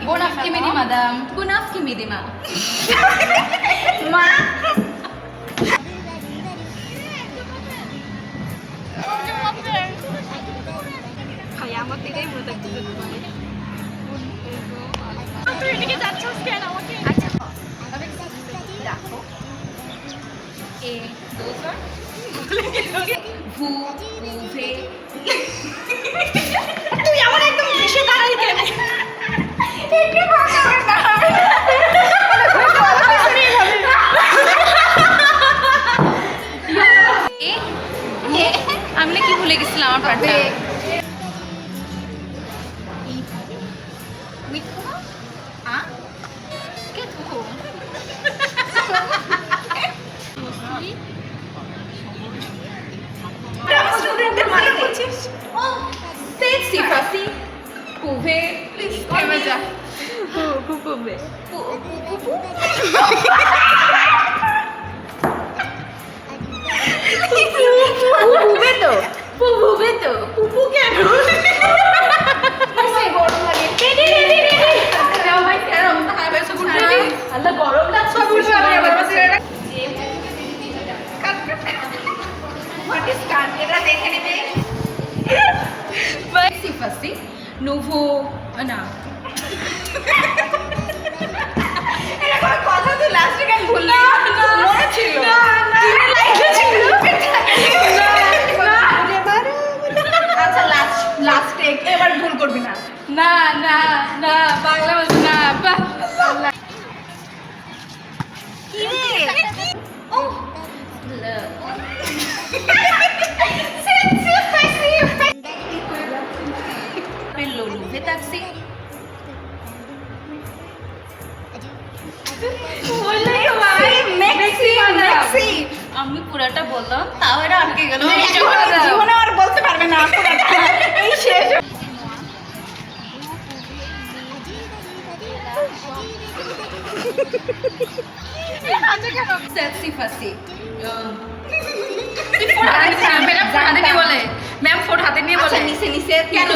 Buonafchi midi madam. Buonafchi midi ma. মা ভাইয়া আমার থেকেই মনে থাকতেছে তুই এদিকে যাচ্ছিস কেন আমাকে আচ্ছা রাখো এ দোসর ভু ভে তুই আমার একদম ঘেসে দাঁড়াই কেন একটু ভাষা না আমি না কি ভুলে গেছিলাম আমার পাঠটা Nuvo, না কথা তো লাস্টে কেন ভুললি মনে ছিল আচ্ছা লাস্ট টেক এবার ভুল করবি না না না না বাংলা বলছি না কি রে ও Lolo ve taxi বললাই ভাই মেক্সি মেক্সি আমি পুরাটা বললাম তাও এটা আটকে গেল জীবনে আর বলতে পারবে না এই শেষ সেক্সি ফাসি ম্যাম ফোন হাতে নিয়ে বলে ম্যাম ফোন হাতে নিয়ে বলে নিচে নিচে কেন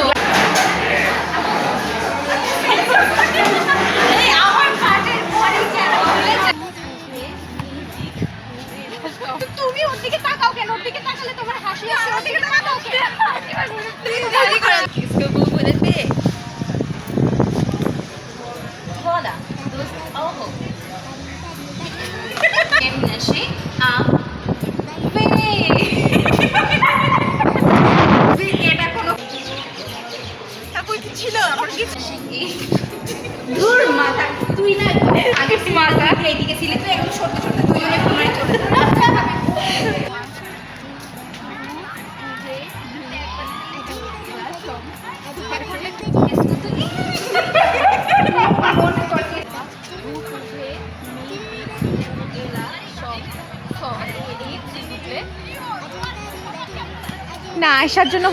আমার পাটের পরে কেন তুমি ওর দিকে তাকাও কেন ওর দিকে তাকালে তোমার হাসি আসে ওর দিকে তাকাও কেন इसको वो बोले थे hola dos ojos que nasce a এটা কোনো তারপর কি ছিল আমার কি ধুর মাথা তুই না আগে মাথা এইদিকে ছিলে তুই এখন সরতে সরতে দুজনে কোনায় চলে না আসার জন্য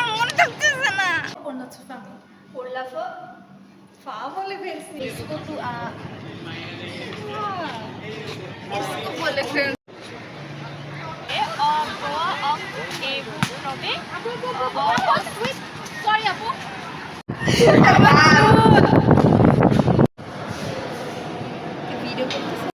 মনে থাকতেছে না ফা বলে ফেলছি इसको तू आ इसको बोले फिर সরি আপু ভিডিও করতেছি